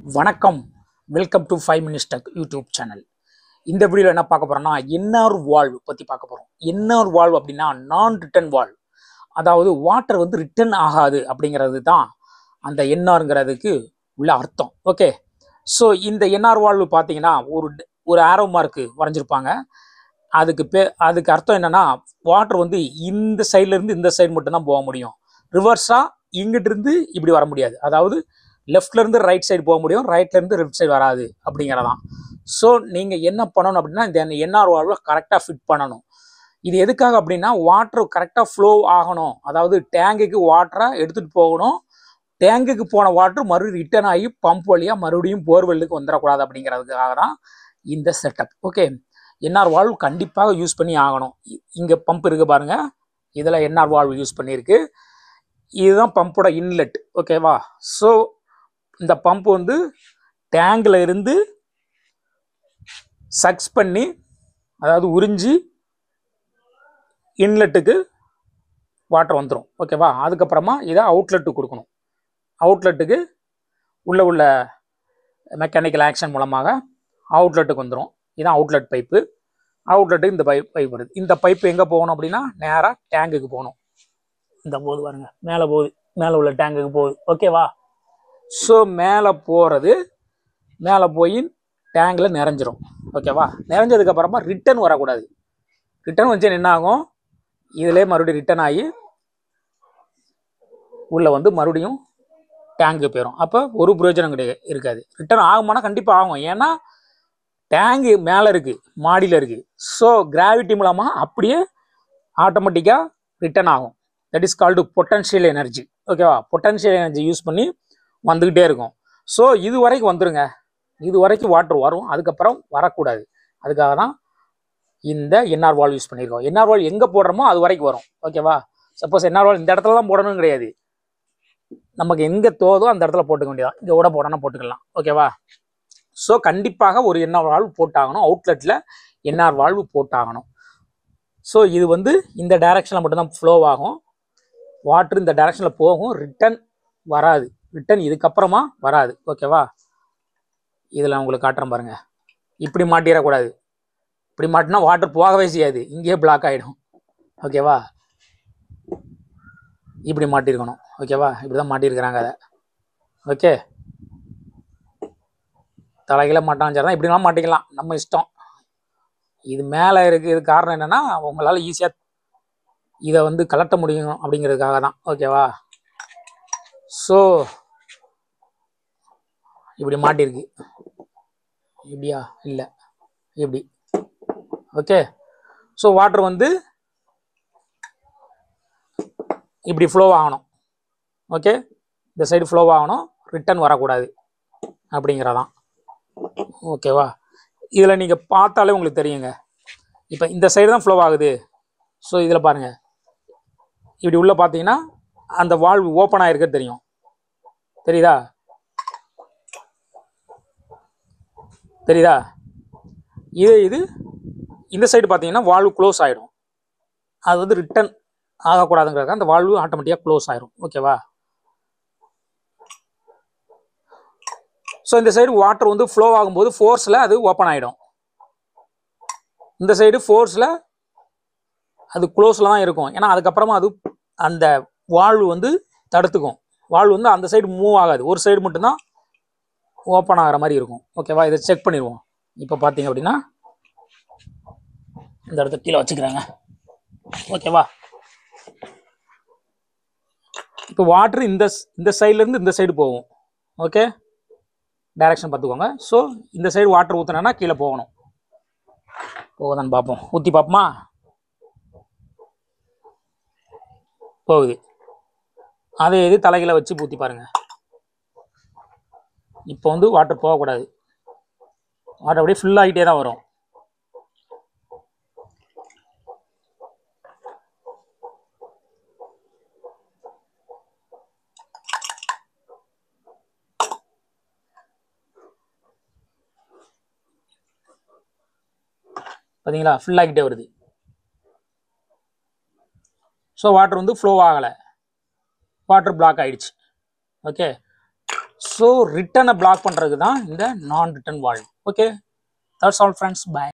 வணக்கம், welcome to 5 Minutes Tech YouTube channel. இந்த வீடியோவில் என்ன பார்க்க போகிறோம்னா என்ஆர் வால்வ் பற்றி பார்க்க போகிறோம். என்ஆர் வால்வ் அப்படின்னா நான் ரிட்டர்ன் வால்வ், அதாவது வாட்டர் வந்து ரிட்டர்ன் ஆகாது அப்படிங்கிறது தான் அந்த என்ஆருங்கிறதுக்கு உள்ள அர்த்தம். ஓகே, ஸோ இந்த என்ஆர் வால்வ் பார்த்தீங்கன்னா ஒரு ஆரோ மார்க்கு வரைஞ்சிருப்பாங்க. அதுக்கு அர்த்தம் என்னன்னா வாட்டர் வந்து இந்த சைட்லேருந்து இந்த சைடு மட்டும்தான் போக முடியும். ரிவர்ஸாக இங்கிட்டு இருந்து இப்படி வர முடியாது. அதாவது லெஃப்ட்லேருந்து ரைட் சைடு போக முடியும், ரைட்லேருந்து லெஃப்ட் சைடு வராது அப்படிங்கிறதான். ஸோ நீங்கள் என்ன பண்ணணும் அப்படின்னா இந்த என்ஆர் வால்வை கரெக்டாக ஃபிட் பண்ணணும். இது எதுக்காக அப்படின்னா வாட்டர் கரெக்டாக ஃப்ளோ ஆகணும். அதாவது டேங்குக்கு வாட்டரை எடுத்துகிட்டு போகணும். டேங்குக்கு போன வாட்டர் மறுபடியும் ரிட்டர்ன் ஆகி பம்ப் வழியாக மறுபடியும் போர்வெல்லுக்கு வந்துடக்கூடாது அப்படிங்கிறதுக்காக தான் இந்த செட்டப். ஓகே, என்ஆர் வால்வ் கண்டிப்பாக யூஸ் பண்ணி ஆகணும். இங்கே பம்ப் இருக்குது பாருங்கள், இதில் என்ஆர் வால்வ் யூஸ் பண்ணியிருக்கு. இதுதான் பம்போட இன்லெட். ஓகேவா? ஸோ இந்த பம்ப் வந்து டேங்கில் இருந்து சக்ஸ் பண்ணி, அதாவது உறிஞ்சி இன்லெட்டுக்கு வாட்டர் வந்துடும். ஓகேவா? அதுக்கப்புறமா இதை அவுட்லெட்டுக்கு கொடுக்கணும். அவுட்லெட்டுக்கு உள்ள மெக்கானிக்கல் ஆக்ஷன் மூலமாக அவுட்லெட்டுக்கு வந்துடும். இதுதான் அவுட்லெட் பைப்பு. அவுட்லெட்டுக்கு இந்த பைப் வருது. இந்த பைப்பு எங்கே போகணும் அப்படின்னா நேராக டேங்குக்கு போகணும். இந்த போது பாருங்க, மேலே போகுது, மேலே உள்ள டேங்குக்கு போகுது. ஓகேவா? ஸோ மேலே போகிறது, மேலே போய் டேங்கில் நிறைஞ்சிரும். ஓகேவா? நிறைஞ்சதுக்கப்புறமா ரிட்டர்ன் வரக்கூடாது. ரிட்டர்ன் வச்சு என்ன ஆகும், இதிலே மறுபடியும் ரிட்டர்ன் ஆகி உள்ளே வந்து மறுபடியும் டேங்கு போயிடும். அப்போ ஒரு பிரயோஜனம் இருக்காது. ரிட்டர்ன் ஆகுமானா கண்டிப்பாக ஆகும். ஏன்னா டேங்கு மேலே இருக்குது, மாடியில் இருக்குது. ஸோ கிராவிட்டி மூலமாக அப்படியே ஆட்டோமேட்டிக்காக ரிட்டர்ன் ஆகும். That is called potential energy. ஓகேவா? பொட்டன்ஷியல் எனர்ஜி யூஸ் பண்ணி வந்துக்கிட்டே இருக்கும். ஸோ இது வரைக்கும் வந்துடுங்க, இது வரைக்கும் வாட்டர் வரும், அதுக்கப்புறம் வரக்கூடாது. அதுக்காக தான் இந்த என்ஆர் வால்வ் யூஸ் பண்ணியிருக்கோம். என்ஆர் வால்வ் எங்கே போடுறோமோ அது வரைக்கும் வரும். ஓகேவா? சப்போஸ் என்ஆர் வால்வ் இந்த இடத்துல தான் போடணும் கிடையாது, நமக்கு எங்கே தோதோ அந்த இடத்துல போட்டுக்க வேண்டியதான். இங்கே கூட போடணும் போட்டுக்கலாம். ஓகேவா? ஸோ கண்டிப்பாக ஒரு என்ஆர் வால்வ் போட்டாகணும். அவுட்லெட்டில் என்ஆர் வால்வ் போட்டாகணும். ஸோ இது வந்து இந்த டைரக்ஷனில் மட்டும்தான் ஃப்ளோ ஆகும். வாட்டர் இந்த டைரக்ஷனில் போகும், ரிட்டர்ன் வராது. ரிட்டர்ன் இதுக்கப்புறமா வராது. ஓகேவா? இதில் உங்களுக்கு காட்டுறேன் பாருங்கள். இப்படி மாட்டிடக்கூடாது. இப்படி மாட்டினா வாட்டர் போகவே செய்யாது, இங்கேயே பிளாக் ஆகிடும். ஓகேவா? இப்படி மாட்டிருக்கணும். ஓகேவா? இப்படி தான் மாட்டியிருக்கிறாங்க அதை. ஓகே, தலைகீழ மாட்டான்னு சரி தான், இப்படிலாம் மாட்டிக்கலாம், நம்ம இஷ்டம். இது மேலே இருக்குது. இது காரணம் என்னென்னா உங்களால் ஈஸியாக இதை வந்து கலட்ட முடியும் அப்படிங்கிறதுக்காக தான். ஓகேவா? ஸோ இப்படி மாட்டிருக்கு. இப்படியா? இல்லை, இப்படி. ஓகே, ஸோ வாட்டர் வந்து இப்படி ஃப்ளோ ஆகணும். ஓகே, இந்த சைடு ஃப்ளோ ஆகணும், ரிட்டர்ன் வரக்கூடாது அப்படிங்கிறதான். ஓகேவா? இதில் நீங்கள் பார்த்தாலே உங்களுக்கு தெரியுங்க. இப்போ இந்த சைடு தான் ஃப்ளோ ஆகுது. ஸோ இதில் பாருங்கள், இப்படி உள்ளே பார்த்தீங்கன்னா அந்த வால்வு ஓப்பன் ஆகிருக்கிறது தெரியும். தெரியுதா? இது இந்த சைடு பார்த்தீங்கன்னா வால்வு க்ளோஸ் ஆகிடும். அது வந்து ரிட்டர்ன் ஆகக்கூடாதுங்கிறதுக்காக அந்த வால்வு ஆட்டோமேட்டிக்காக க்ளோஸ் ஆகிடும். ஓகேவா? ஸோ இந்த சைடு வாட்டர் வந்து ஃப்ளோ ஆகும்போது ஃபோர்ஸில் அது ஓப்பன் ஆகிடும். இந்த சைடு ஃபோர்ஸில் அது க்ளோஸில் தான் இருக்கும். ஏன்னா அதுக்கப்புறமா அது அந்த வால்வு வந்து தடுத்துக்கும். வால்வு வந்து அந்த சைடு மூவ் ஆகாது, ஒரு சைடு மட்டும்தான் ஓப்பன் ஆகிற மாதிரி இருக்கும். ஓகேவா? இதை செக் பண்ணிடுவோம். இப்போ பார்த்தீங்க அப்படின்னா இந்த இடத்த கீழே வச்சுக்கிறாங்க. ஓகேவா? இப்போ வாட்டர் இந்த சைட்லேருந்து இந்த சைடு போகும். ஓகே, டைரக்ஷன் பார்த்துக்கோங்க. ஸோ இந்த சைடு வாட்டர் ஊற்றினா கீழே போகணும். போகுதான்னு பார்ப்போம். ஊற்றி பார்ப்போமா? போகுது. அதே இது தலைகளை வச்சு ஊற்றி பாருங்கள். இப்போ வந்து வாட்டர் போகக்கூடாது. வாட்டர் அப்படியே ஃபுல் ஆகிட்டே தான் வரும். பார்த்தீங்களா? ஃபுல் ஆகிட்டே வருது. ஸோ வாட்டர் வந்து ஃப்ளோ ஆகலை, வாட்டர் பிளாக் ஆகிடுச்சு. ஓகே, ஸோ ரிட்டனை பிளாக் பண்ணுறதுக்கு தான் இந்த நான் return valve. Okay, that's all friends, by.